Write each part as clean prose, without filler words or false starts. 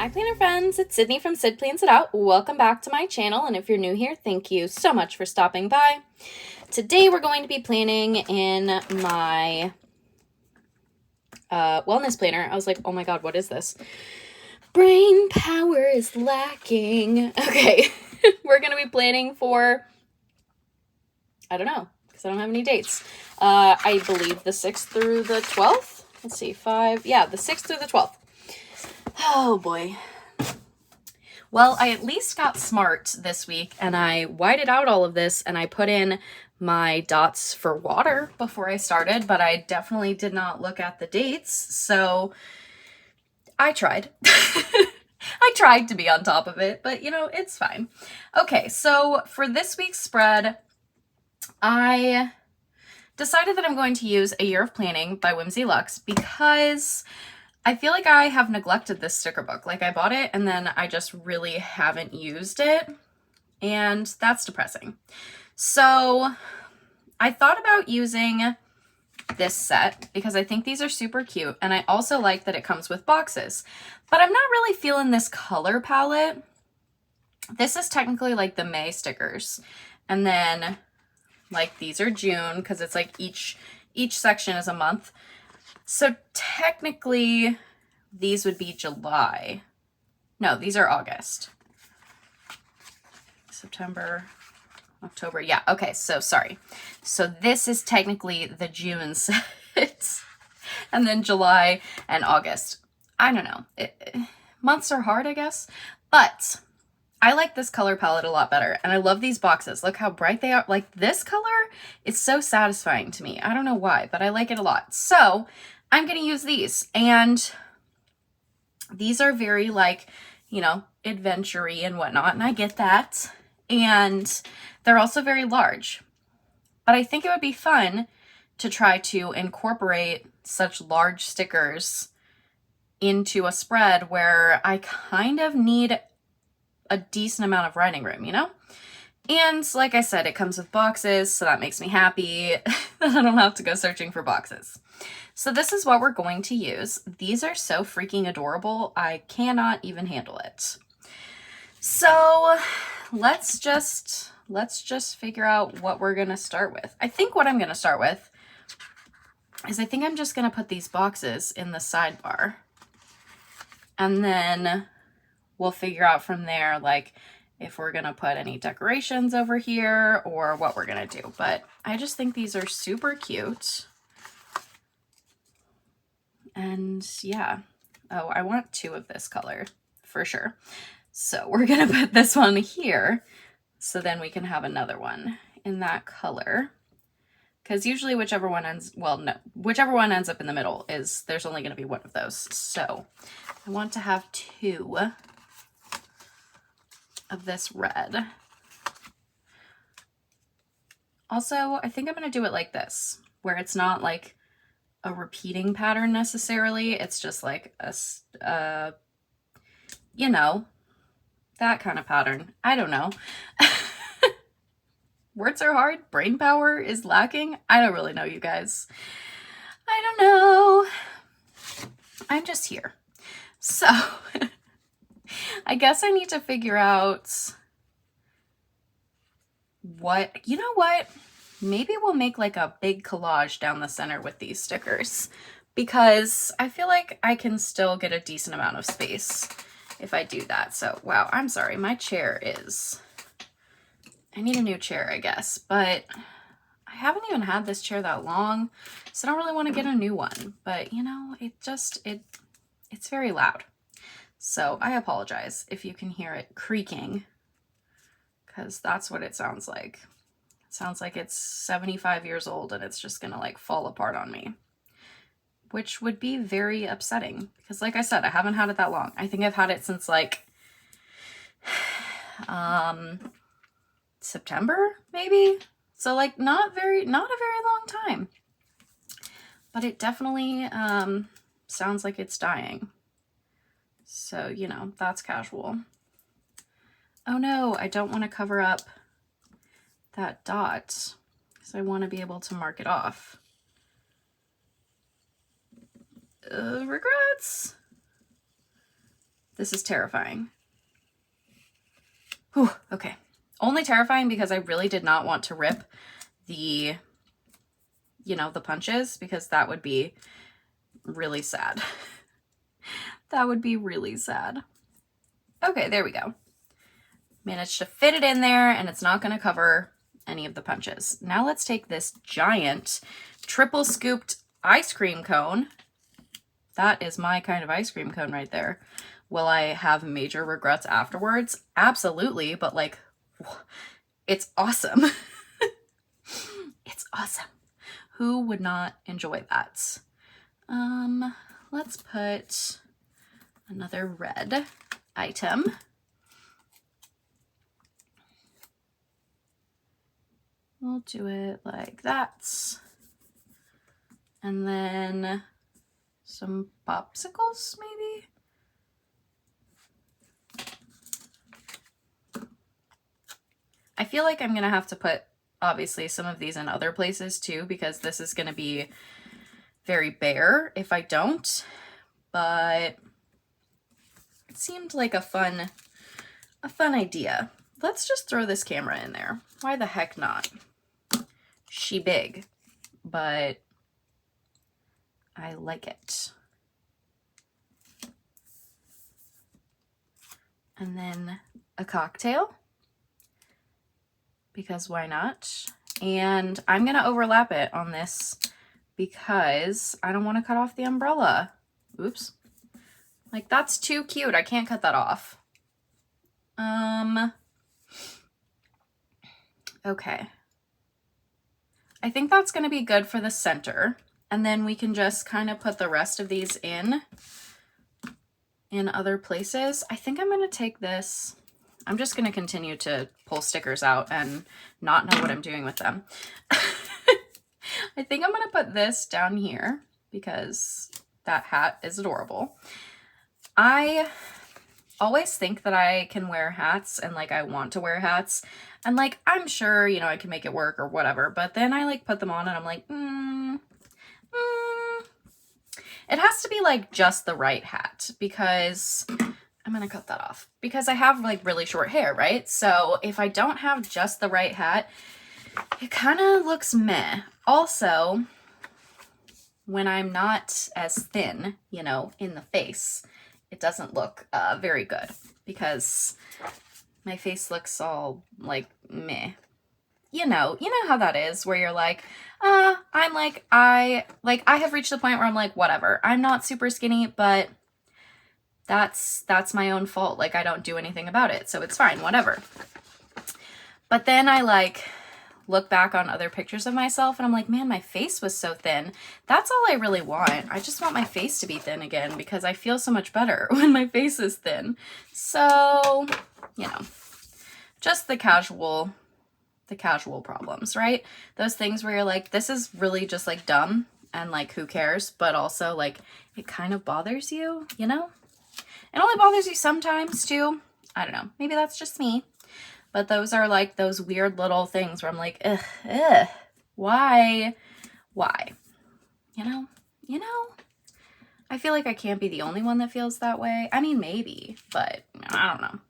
Hi planner friends, it's Sydney from Sid Plans It Out. Welcome back to my channel, and if you're new here, thank you so much for stopping by. Today we're going to be planning in my wellness planner. I was like, oh my god, what is this? Brain power is lacking. Okay, we're going to be planning for, I don't know, because I don't have any dates. I believe the 6th through the 12th. Let's see, the 6th through the 12th. Oh boy. Well, I at least got smart this week and I whited out all of this and I put in my dots for water before I started, but I definitely did not look at the dates. So I tried. I tried to be on top of it, but you know, it's fine. Okay, so for this week's spread, I decided that I'm going to use A Year of Planning by Whimsey Luxe because I feel like I have neglected this sticker book. Like, I bought it and then I just really haven't used it, and that's depressing. So I thought about using this set because I think these are super cute, and I also like that it comes with boxes, but I'm not really feeling this color palette. This is technically like the May stickers, and then like these are June because it's like each section is a month. So technically these would be July. No, these are August. September, October. Yeah, okay, so sorry. So this is technically the June set. And then July and August. I don't know. Months are hard, I guess. But I like this color palette a lot better. And I love these boxes. Look how bright they are. Like, this color is so satisfying to me. I don't know why, but I like it a lot. So I'm going to use these. And these are very, like, you know, adventure-y and whatnot. And I get that. And they're also very large. But I think it would be fun to try to incorporate such large stickers into a spread where I kind of need a decent amount of writing room, you know? And like I said, it comes with boxes, so that makes me happy that I don't have to go searching for boxes. So this is what we're going to use. These are so freaking adorable. I cannot even handle it. So let's just figure out what we're going to start with. I think what I'm going to start with is I think I'm just going to put these boxes in the sidebar. And then we'll figure out from there, like, if we're going to put any decorations over here or what we're going to do. But I just think these are super cute. And yeah. Oh, I want 2 of this color for sure. So we're going to put this one here. So then we can have another one in that color. Because usually whichever one ends up in the middle is, there's only going to be one of those. So I want to have 2 of this red. Also, I think I'm going to do it like this, where it's not like a repeating pattern necessarily. It's just like a you know, that kind of pattern. I don't know. Words are hard. Brain power is lacking. I don't really know, you guys. I don't know. I'm just here. So I guess I need to figure out what, you know what? Maybe we'll make like a big collage down the center with these stickers, because I feel like I can still get a decent amount of space if I do that. So, wow, I'm sorry. My chair is, I need a new chair, I guess, but I haven't even had this chair that long, so I don't really want to get a new one. But, you know, it's very loud. So I apologize if you can hear it creaking, because that's what it sounds like. It sounds like it's 75 years old and it's just gonna like fall apart on me, which would be very upsetting because, like I said, I haven't had it that long. I think I've had it since like September, maybe. So like not a very long time, but it definitely sounds like it's dying. So, you know, that's casual. Oh no, I don't want to cover up that dot because I want to be able to mark it off. Regrets. This is terrifying. Whew, okay. Only terrifying because I really did not want to rip the, you know, the punches, because that would be really sad. That would be really sad. Okay, there we go. Managed to fit it in there, and it's not going to cover any of the punches. Now let's take this giant triple scooped ice cream cone. That is my kind of ice cream cone right there. Will I have major regrets afterwards? Absolutely, but like, it's awesome. It's awesome. Who would not enjoy that? Let's put another red item. We'll do it like that. And then some popsicles, maybe? I feel like I'm gonna have to put, obviously, some of these in other places too, because this is gonna be very bare if I don't, but it seemed like a fun idea. Let's just throw this camera in there. Why the heck not? She big, but I like it. And then a cocktail, because why not? And I'm gonna overlap it on this because I don't want to cut off the umbrella. Oops. Like, that's too cute. I can't cut that off. Okay. I think that's going to be good for the center. And then we can just kind of put the rest of these in other places. I think I'm going to take this. I'm just going to continue to pull stickers out and not know what I'm doing with them. I think I'm going to put this down here because that hat is adorable. I always think that I can wear hats and like I want to wear hats and like I'm sure, you know, I can make it work or whatever, but then I like put them on and I'm like, it has to be like just the right hat, because I'm gonna cut that off because I have like really short hair, right? So if I don't have just the right hat, it kind of looks meh. Also, when I'm not as thin, you know, in the face, it doesn't look very good because my face looks all like meh. You know how that is, where you're like, I have reached the point where I'm like, whatever, I'm not super skinny, but that's my own fault. Like, I don't do anything about it, so it's fine, whatever. But then I like look back on other pictures of myself and I'm like, man, my face was so thin. That's all I really want. I just want my face to be thin again because I feel so much better when my face is thin. So, you know, just the casual problems, right? Those things where you're like, this is really just like dumb and like, who cares? But also like, it kind of bothers you, you know? It only bothers you sometimes too. I don't know. Maybe that's just me. But those are like those weird little things where I'm like, why? You know? I feel like I can't be the only one that feels that way. I mean, maybe, but I don't know.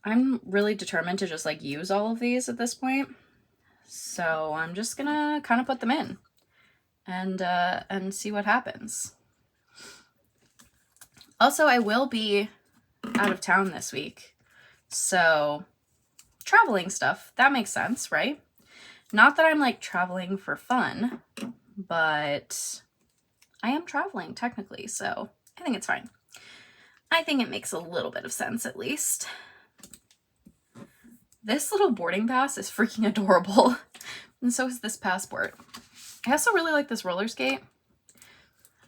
I'm really determined to just like use all of these at this point. So I'm just gonna kind of put them in and see what happens. Also, I will be out of town this week. So traveling stuff, that makes sense, right? Not that I'm like traveling for fun, but I am traveling technically, so I think it's fine. I think it makes a little bit of sense at least. This little boarding pass is freaking adorable. And so is this passport. I also really like this roller skate.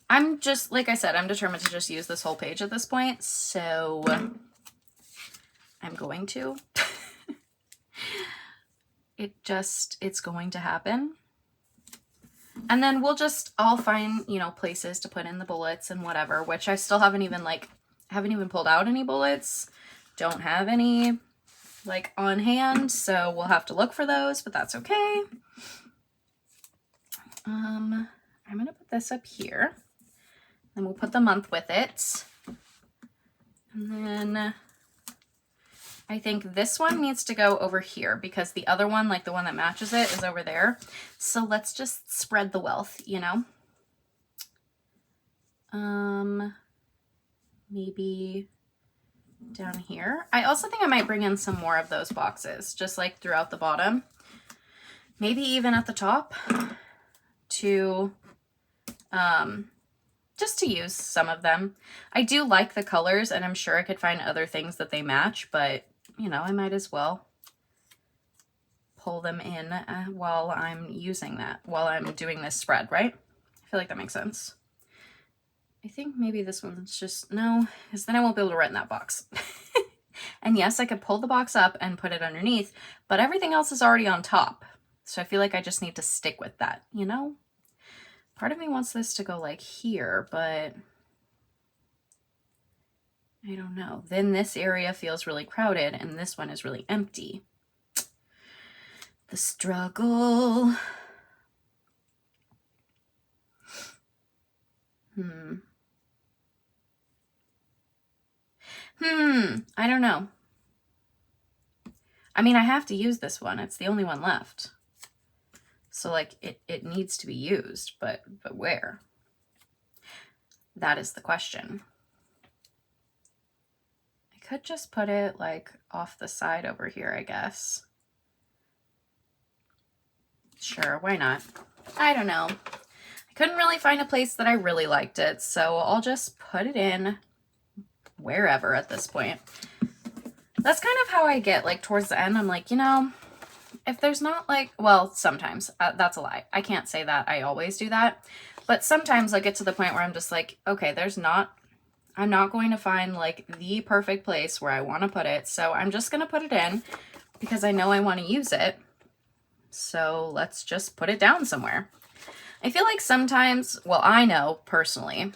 I'm just, like I said, I'm determined to just use this whole page at this point. So I'm going to. It's going to happen. And then I'll find, you know, places to put in the bullets and whatever, which I still haven't even pulled out any bullets. Don't have any like on hand, so we'll have to look for those, but that's okay. I'm gonna put this up here, then we'll put the month with it. And then I think this one needs to go over here because the other one, like the one that matches it, is over there. So let's just spread the wealth, you know? Maybe down here. I also think I might bring in some more of those boxes, just like throughout the bottom. Maybe even at the top to, just to use some of them. I do like the colors, and I'm sure I could find other things that they match, but, you know, I might as well pull them in while I'm using that, while I'm doing this spread, right? I feel like that makes sense. I think maybe this one's just, no, because then I won't be able to write in that box. And yes, I could pull the box up and put it underneath, but everything else is already on top. So I feel like I just need to stick with that, you know? Part of me wants this to go like here, but I don't know. Then this area feels really crowded and this one is really empty. The struggle. I don't know. I mean, I have to use this one. It's the only one left. So like it needs to be used, but where? That is the question. I could just put it like off the side over here, I guess. Sure, why not? I don't know. I couldn't really find a place that I really liked it, so I'll just put it in wherever at this point. That's kind of how I get, like, towards the end. I'm like, you know, if there's not, like, well, sometimes. That's a lie. I can't say that I always do that. But sometimes I get to the point where I'm just like, okay, I'm not going to find, like, the perfect place where I want to put it. So I'm just going to put it in because I know I want to use it. So let's just put it down somewhere. I feel like sometimes, well, I know personally,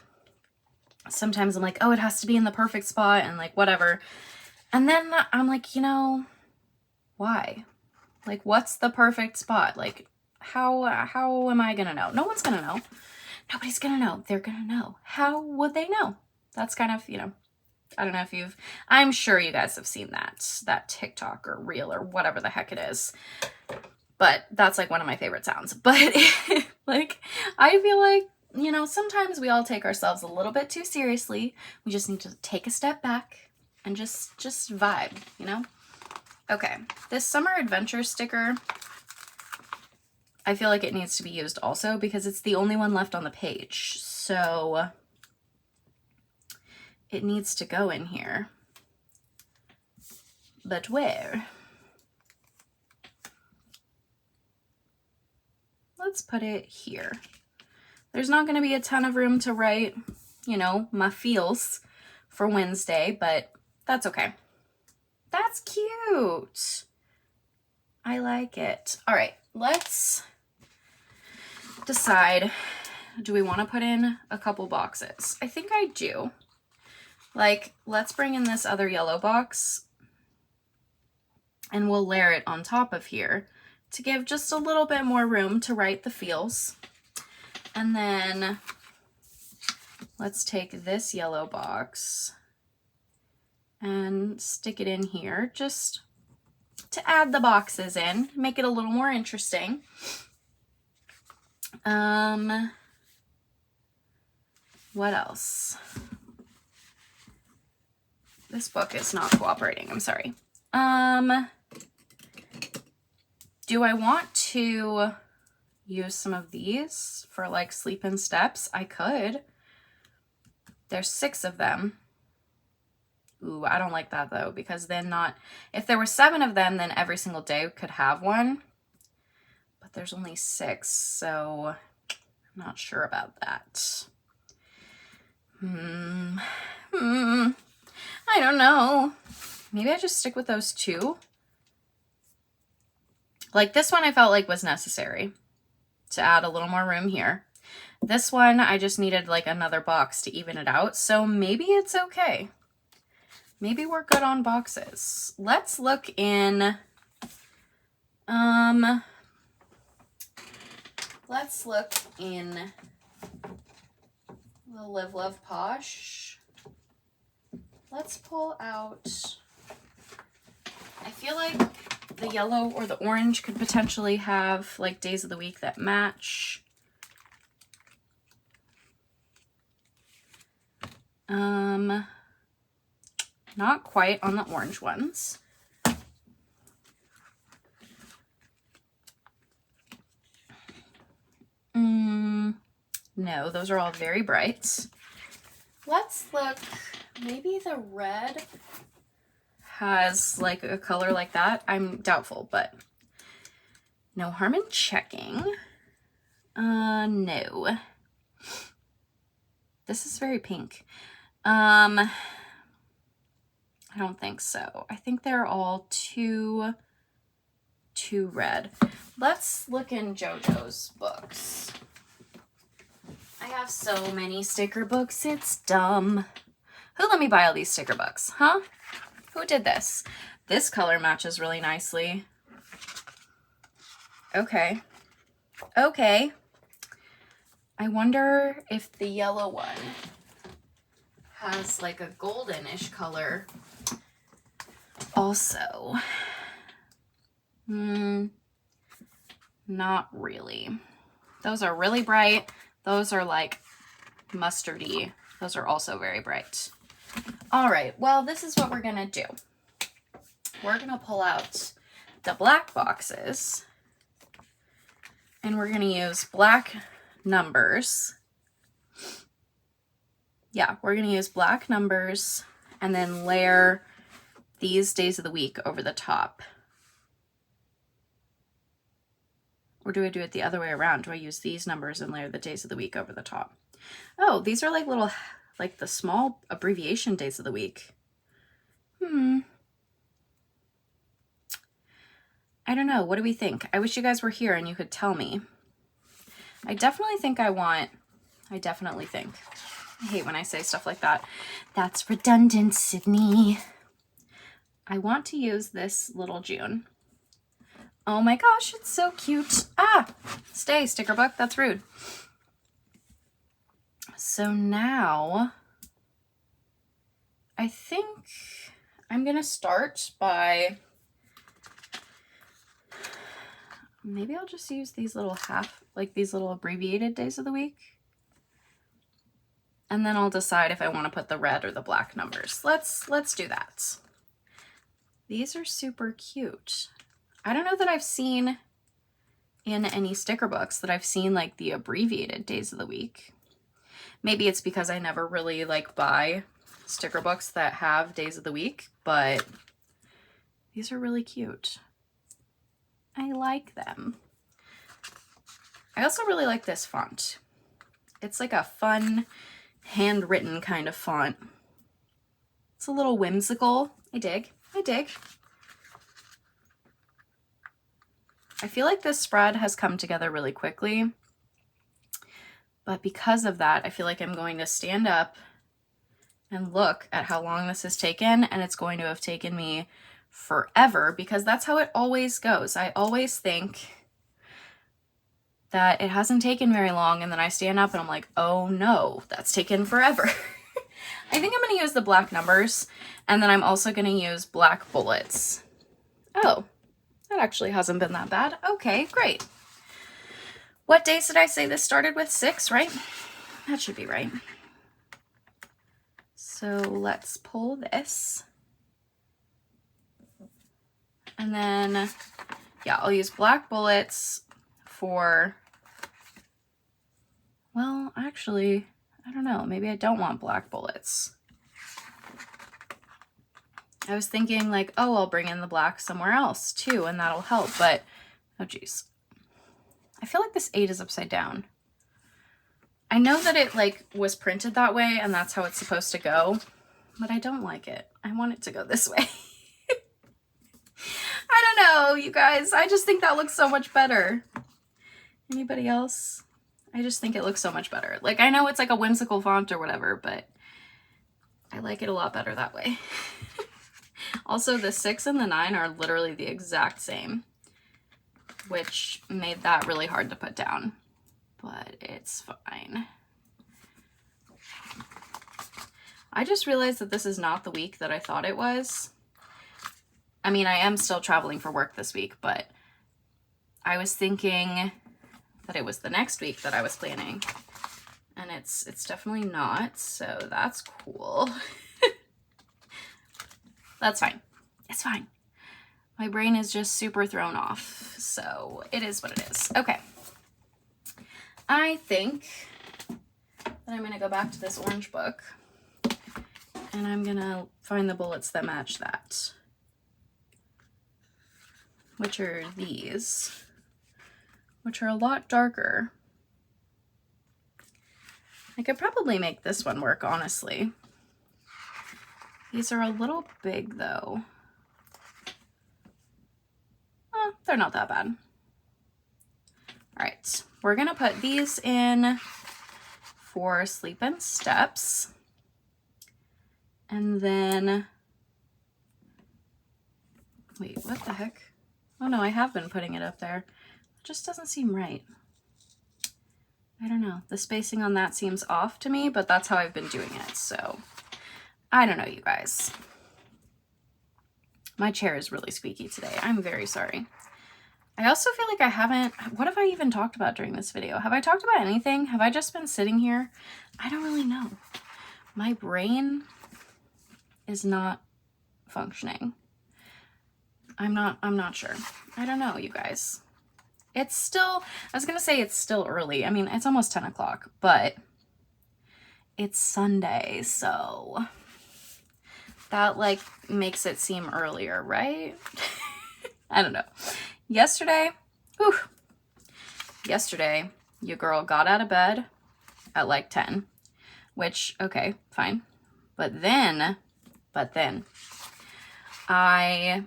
sometimes I'm like, oh, it has to be in the perfect spot and like whatever. And then I'm like, you know, why? Like, what's the perfect spot? Like, how am I gonna know? No one's gonna know. Nobody's gonna know. They're gonna know. How would they know? That's kind of, you know, I don't know if I'm sure you guys have seen that TikTok or reel or whatever the heck it is. But that's like one of my favorite sounds. But like, I feel like, you know, sometimes we all take ourselves a little bit too seriously. We just need to take a step back and just vibe, you know? Okay, this summer adventure sticker, I feel like it needs to be used also because it's the only one left on the page. So it needs to go in here. But where? Let's put it here. There's not going to be a ton of room to write, you know, my feels for Wednesday, but that's okay. That's cute. I like it. All right, let's decide, do we want to put in a couple boxes? I think I do. Like, let's bring in this other yellow box and we'll layer it on top of here to give just a little bit more room to write the feels. And then let's take this yellow box and stick it in here just to add the boxes in, make it a little more interesting. What else? This book is not cooperating, I'm sorry. Do I want to use some of these for like sleep in steps? I could. There's 6 of them. Ooh, I don't like that though, because then if there were 7 of them, then every single day could have one. But there's only 6, so I'm not sure about that. I don't know. Maybe I just stick with those 2. Like this one I felt like was necessary to add a little more room here. This one I just needed like another box to even it out. So maybe it's okay. Maybe we're good on boxes. Let's look in, let's look in the Live Love Posh. let's pull out, I feel like the yellow or the orange could potentially have like days of the week that match. Not quite on the orange ones. No, those are all very bright. Let's look, maybe the red has like a color like that. I'm doubtful, but no harm in checking. No. This is very pink. I don't think so. I think they're all too red. Let's look in JoJo's books. I have so many sticker books, it's dumb. Who let me buy all these sticker books, huh? Who did this? This color matches really nicely. Okay. Okay. I wonder if the yellow one has like a goldenish color also. Not really. Those are really bright. Those are like mustardy. Those are also very bright. All right, well, this is what we're gonna do. We're gonna pull out the black boxes and we're gonna use black numbers. Yeah, we're gonna use black numbers and then layer these days of the week over the top. Or do I do it the other way around? Do I use these numbers and layer the days of the week over the top? Oh, these are like little, like the small abbreviation days of the week. I don't know. What do we think? I wish you guys were here and you could tell me. I definitely think. I hate when I say stuff like that. That's redundant, Sydney. I want to use this little June. Oh my gosh, it's so cute. Ah, stay, sticker book. That's rude. So now I think I'm going to start by, maybe I'll just use these little these little abbreviated days of the week. And then I'll decide if I want to put the red or the black numbers. Let's do that. These are super cute. I don't know that I've seen in any sticker books that I've seen like the abbreviated days of the week. Maybe it's because I never really like buy sticker books that have days of the week, but these are really cute. I like them. I also really like this font. It's like a fun, handwritten kind of font. It's a little whimsical. I dig. I feel like this spread has come together really quickly, but because of that, I feel like I'm going to stand up and look at how long this has taken, and it's going to have taken me forever because that's how it always goes. I always think that it hasn't taken very long, and then I stand up and I'm like, oh no, that's taken forever. I think I'm going to use the black numbers, and then I'm also going to use black bullets. Oh, that actually hasn't been that bad. Okay, great. What days did I say this started with? 6, right? That should be right. So let's pull this. And then, yeah, I'll use black bullets for, well, actually, I don't know. Maybe I don't want black bullets. I was thinking like, oh, I'll bring in the black somewhere else too, and that'll help, but oh geez. I feel like this 8 is upside down. I know that it like was printed that way and that's how it's supposed to go, but I don't like it. I want it to go this way. I don't know, you guys. I just think that looks so much better. Anybody else? I just think it looks so much better. Like, I know it's like a whimsical font or whatever, but I like it a lot better that way. Also, the 6 and the 9 are literally the exact same, which made that really hard to put down, but it's fine. I just realized that this is not the week that I thought it was. I mean, I am still traveling for work this week, but I was thinking that it was the next week that I was planning. And it's definitely not, so that's cool. That's fine. It's fine. My brain is just super thrown off, so it is what it is. Okay. I think that I'm going to go back to this orange book, and I'm going to find the bullets that match that, which are these, which are a lot darker. I could probably make this one work, honestly. These are a little big, though. Oh, they're not that bad. All right, we're gonna put these in for Sleep and Steps. And then, wait, what the heck? Oh no, I have been putting it up there. It just doesn't seem right. I don't know. The spacing on that seems off to me, but that's how I've been doing it. So I don't know, you guys. My chair is really squeaky today. I'm very sorry. I also feel like I haven't, what have I even talked about during this video? Have I talked about anything? Have I just been sitting here? I don't really know. My brain is not functioning. I'm not sure. I don't know, you guys. It's still, I was going to say it's still early. I mean, it's almost 10 o'clock, but it's Sunday, so that like makes it seem earlier, right? I don't know. Yesterday, your girl got out of bed at like 10, which, okay, fine. But then I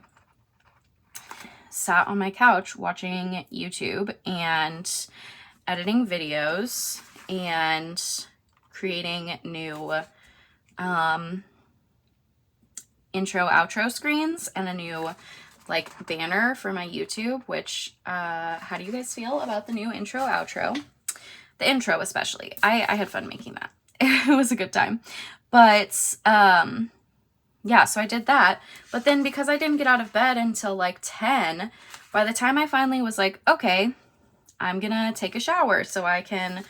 sat on my couch watching YouTube and editing videos and creating new intro outro screens and a new like banner for my YouTube, which how do you guys feel about the new intro outro? The intro especially. I had fun making that. It was a good time. But yeah, so I did that. But then because I didn't get out of bed until like 10, by the time I finally was like, okay, I'm gonna take a shower so I can,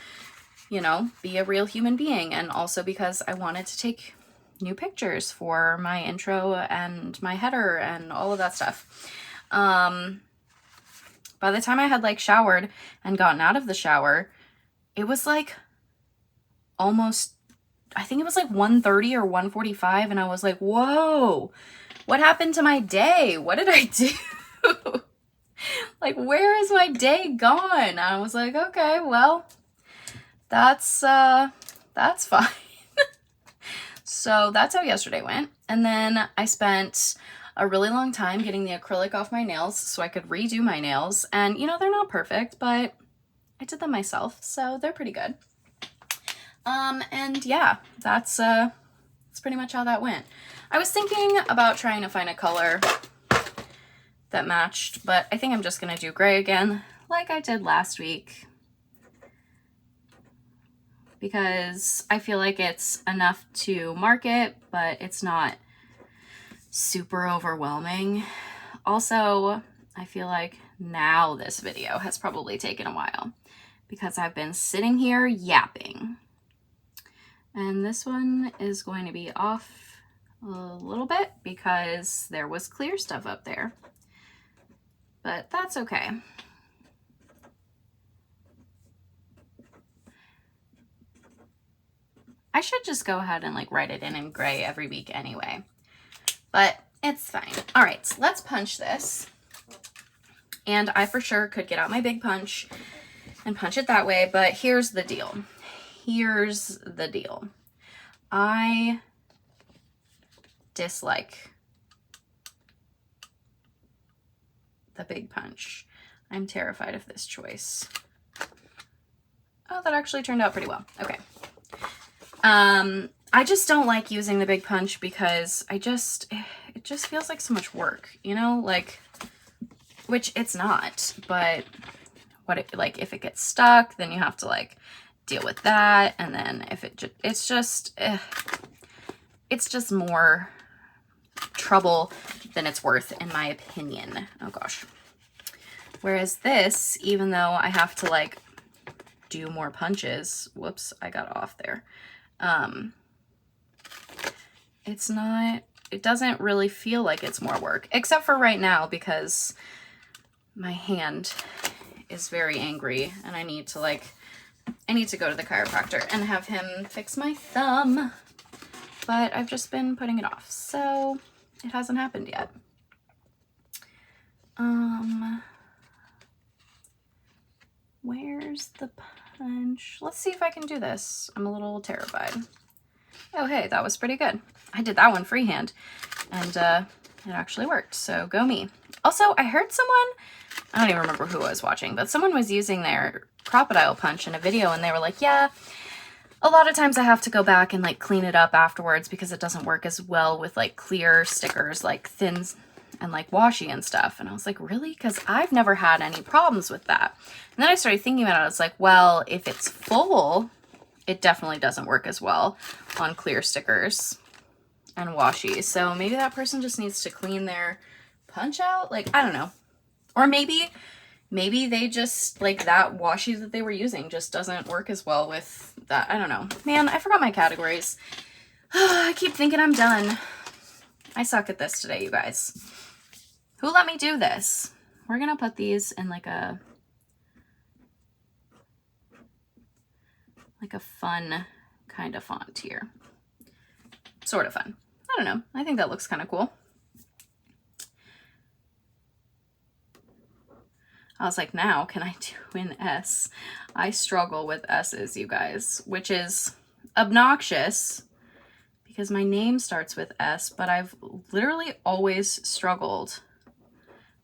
you know, be a real human being. And also because I wanted to take new pictures for my intro and my header and all of that stuff. By the time I had like showered and gotten out of the shower, it was like almost, I think it was like 1:30 or 1:45, and I was like, whoa, what happened to my day? What did I do? Like, where is my day gone? I was like, okay, well, that's fine. So that's how yesterday went. And then I spent a really long time getting the acrylic off my nails so I could redo my nails. And, you know, they're not perfect, but I did them myself, so they're pretty good. And yeah, that's pretty much how that went. I was thinking about trying to find a color that matched, but I think I'm just gonna do gray again, like I did last week, because I feel like it's enough to mark it, but it's not super overwhelming. Also, I feel like now this video has probably taken a while because I've been sitting here yapping. And this one is going to be off a little bit because there was clear stuff up there. But that's okay. I should just go ahead and like write it in gray every week anyway. But it's fine. All right, so let's punch this. And I for sure could get out my big punch and punch it that way, but here's the deal. Here's the deal. I dislike the big punch. I'm terrified of this choice. Oh, that actually turned out pretty well. Okay. I just don't like using the big punch because it just feels like so much work, you know, like, which it's not, but if it gets stuck, then you have to like deal with that. And then if it's just, it's just more trouble than it's worth, in my opinion. Oh gosh. Whereas this, even though I have to like do more punches, whoops, I got off there. It's not, it doesn't really feel like it's more work, except for right now because my hand is very angry and I need to go to the chiropractor and have him fix my thumb, but I've just been putting it off, so it hasn't happened yet. Where's the punch? Let's see if I can do this. I'm a little terrified. Oh, hey, that was pretty good. I did that one freehand, and it actually worked, so go me. Also, I heard someone, I don't even remember who I was watching, but someone was using their crocodile punch in a video, and they were like, yeah, a lot of times I have to go back and like clean it up afterwards because it doesn't work as well with like clear stickers, like thin and like washi and stuff. And I was like, really? Because I've never had any problems with that. And then I started thinking about it. It's like, well, if it's full, it definitely doesn't work as well on clear stickers and washi. So maybe that person just needs to clean their punch out. Like, I don't know. Or maybe they just, like, that washi that they were using just doesn't work as well with that. I don't know. Man, I forgot my categories. I keep thinking I'm done. I suck at this today, you guys. Who let me do this? We're going to put these in like a fun kind of font here. Sort of fun. I don't know. I think that looks kind of cool. I was like, now can I do an S? I struggle with S's, you guys, which is obnoxious because my name starts with S, but I've literally always struggled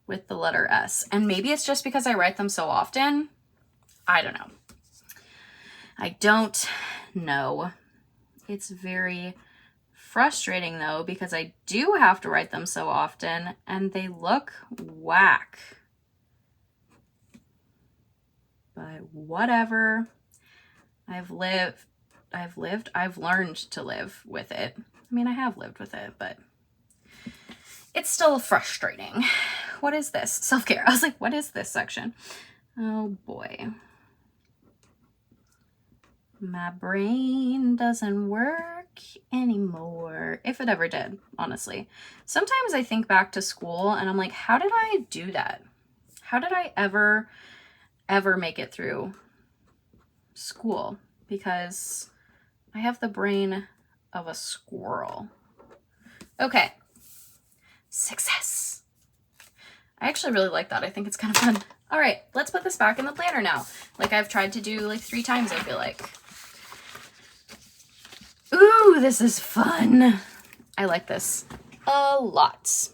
with the letter S. And maybe it's just because I write them so often. I don't know. I don't know. It's very frustrating though, because I do have to write them so often and they look whack. But whatever. I've learned to live with it. I mean, I have lived with it, but it's still frustrating. What is this? Self-care. I was like, what is this section? Oh boy. My brain doesn't work anymore. If it ever did, honestly. Sometimes I think back to school and I'm like, how did I do that? How did I ever make it through school? Because I have the brain of a squirrel. Okay. Success. I actually really like that. I think it's kind of fun. All right, let's put this back in the planner now. Like I've tried to do like 3 times, I feel like. Ooh, this is fun. I like this a lot.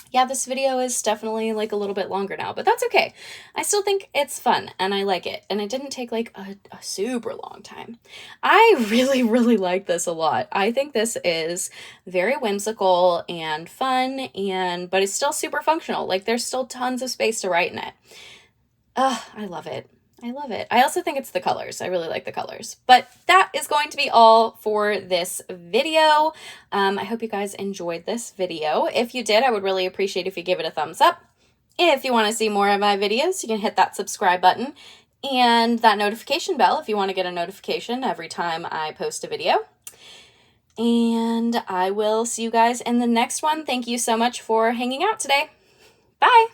Yeah, this video is definitely like a little bit longer now, but that's okay. I still think it's fun and I like it. And it didn't take like a super long time. I really, really like this a lot. I think this is very whimsical and fun, but it's still super functional. Like there's still tons of space to write in it. I love it. I love it. I also think it's the colors. I really like the colors. But that is going to be all for this video. I hope you guys enjoyed this video. If you did, I would really appreciate if you give it a thumbs up. If you want to see more of my videos, you can hit that subscribe button and that notification bell if you want to get a notification every time I post a video. And I will see you guys in the next one. Thank you so much for hanging out today. Bye.